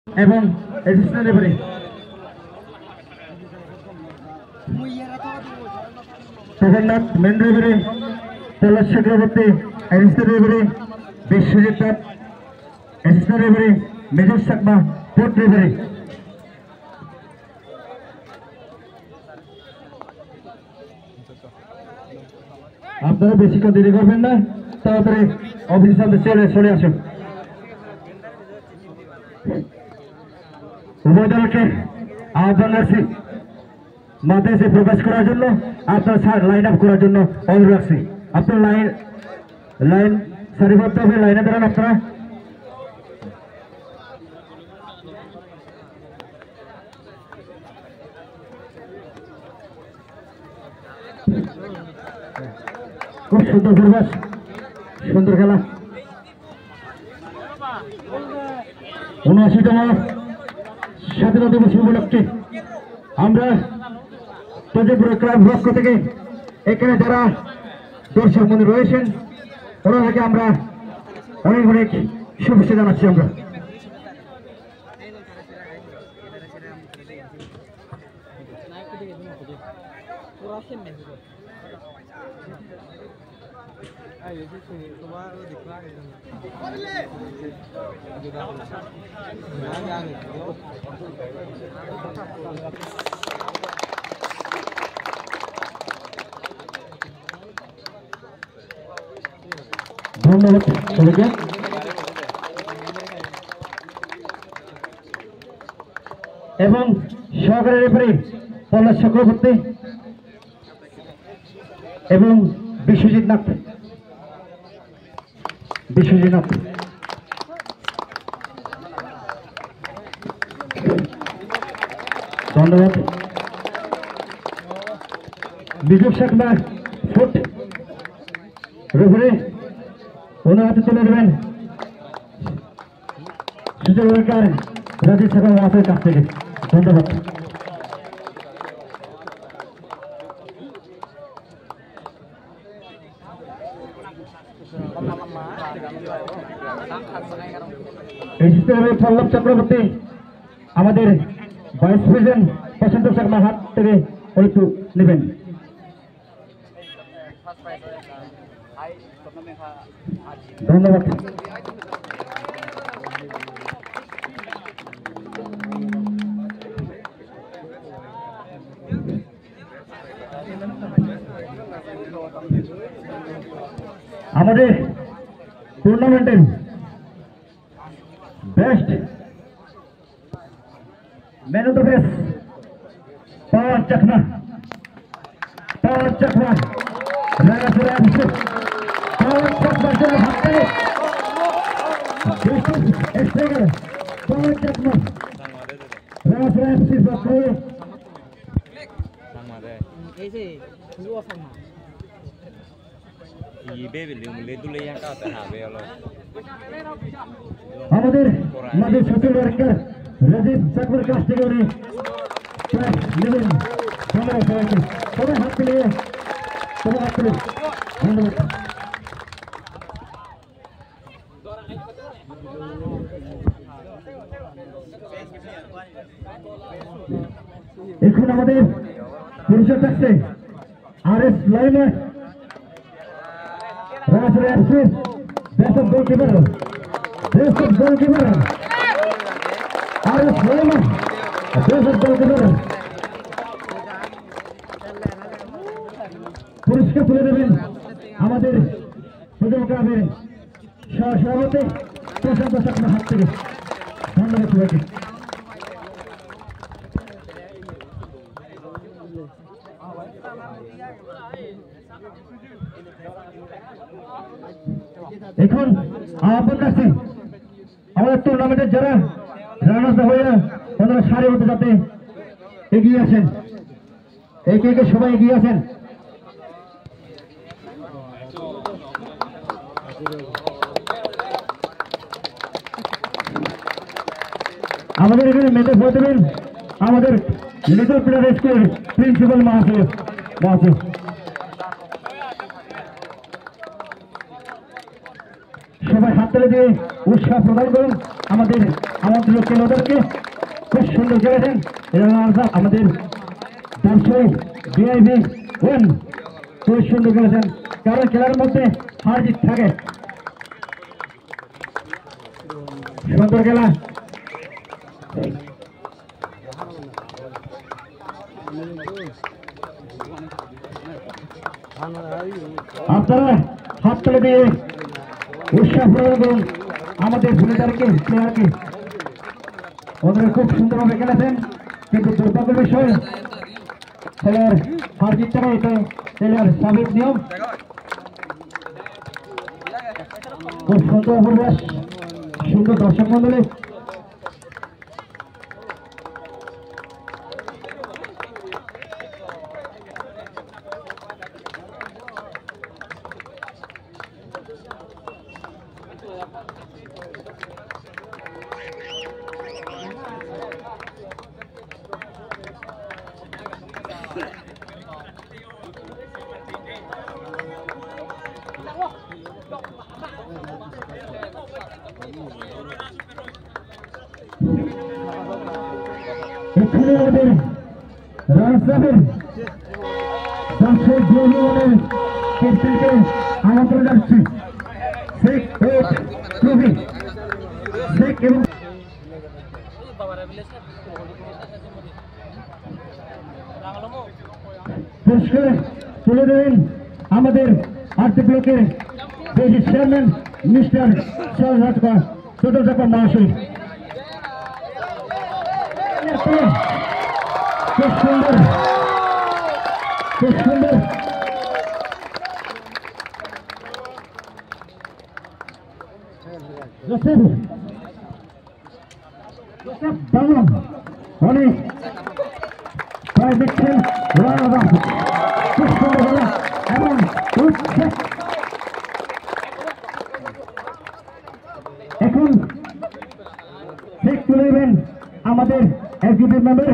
এবং assistant referee Pradhannath main referee Palash Chakraborty assistant referee Biswajit Nath assistant referee major Sakma fourth referee. আপনারা বেশিক্ষণ দেরি করবেন না, তাড়াতাড়ি অফিসের সামনে চলে আসুন। উভয় দলকে আহ্বান রাখছি মাঠে এসে প্রকাশ করার জন্য, আপনার লাইন আপ করার জন্য অনুরোধ রাখছি। আপনার লাইন সারিবদ্ধভাবে লাইনে দাঁড়ান। আপনারা খুব সুন্দর পরিবেশ, সুন্দর খেলা। ৭৯তম স্বাধীনতা দিবস উপলক্ষে আমরা তজিপুর ক্লাব পক্ষ থেকে এখানে যারা দর্শক মন্দির রয়েছেন ওনাদেরকে আমরা অনেক অনেক শুভেচ্ছা জানাচ্ছি। আমরা ধন্যবাদ সবাইকে। এবং সহকারী রেফারি পলাশ চক্রবর্তী এবং বিশ্বজিৎ নাথ ধন্যবাদ। বিজয় সাকমা ফুট রেফারি ওনার হাতে তুলে দেবেন সুযোগ অধিকার রাজীব সাকমা ওয়াসের কাছ থেকে। ধন্যবাদ। পল্লব চক্রবর্তী আমাদের ভাইস প্রেসিডেন্ট প্রশান্ত শর্মার হাত থেকে একটু নেবেন। ধন্যবাদ। আমাদের টুর্নামেন্টের best man of the match পাওয়ার চাকমা আমাদের মাঝে সচিব ওয়ার্কার রাজীব চাকমার কাছ থেকে উনি নেবেন। ধন্যবাদ সবাইকে। সবাই হাত মিলিয়ে ধন্যবাদ। এখন আমাদের পরিচয় থাকছে RS liner goalkeeper RS liner goalkeeper পুরস্কার তুলে দেবেন আমাদের ক্লাবের সভাপতি প্রশান্ত শর্মার হাত থেকে। ধন্যবাদ সবাইকে। এখন আহ্বান রাখছি আমাদের টুর্নামেন্টের যারা রানার্স হয়ে ওনারা সারিবদ্ধ যাতে এগিয়ে আসেন, একে সবাই এগিয়ে আসেন। আমাদের এখানে মেতে হয়ে দেবেন আমাদের লিটল পিলার স্কুল প্রিন্সিপাল মহাশয়। সবাই হাত তুলে দিয়ে উৎসাহ প্রদান করুন আমাদের আমন্ত্রিত খেলোয়াড়দেরকে খুব সুন্দর খেলেছেন। আমাদের দর্শক বিআইবি ওয়ান খুব সুন্দর খেলেছেন, কারণ খেলার মধ্যে হার জিত থাকে। সুন্দর খেলা। আপনারা হাত তুলে দিয়ে উৎসাহ প্রদান করুন আমাদের ভুলেদারকে, প্লেয়ারকে। ওনারা খুব সুন্দরভাবে খেলেছেন, কিন্তু দুর্ভাগ্য বিষয় খেলার হার জিততে হবে, এটা খেলার স্বাভাবিক নিয়ম। খুব সুন্দর পরিবেশ, সুন্দর দর্শক মন্ডলী। এখানে আমাদের রাজধানীর দর্শক জনগণের ক্যাপ্টেনকে আমন্ত্রণ জানাচ্ছি। শেখ ট্রফি শেখ এবং পুরস্কার তুলে দেবেন আমাদের আর্থিক ব্লকের দেশের চেয়ারম্যান মিস্টার সদর মহাশয়। খুব সুন্দর, খুব সুন্দর। অনেক প্রায় দেখছেন খুব সুন্দর এবং এখন শেখ তুলে দেবেন আমাদের এক্সিকিউটিভ মেম্বার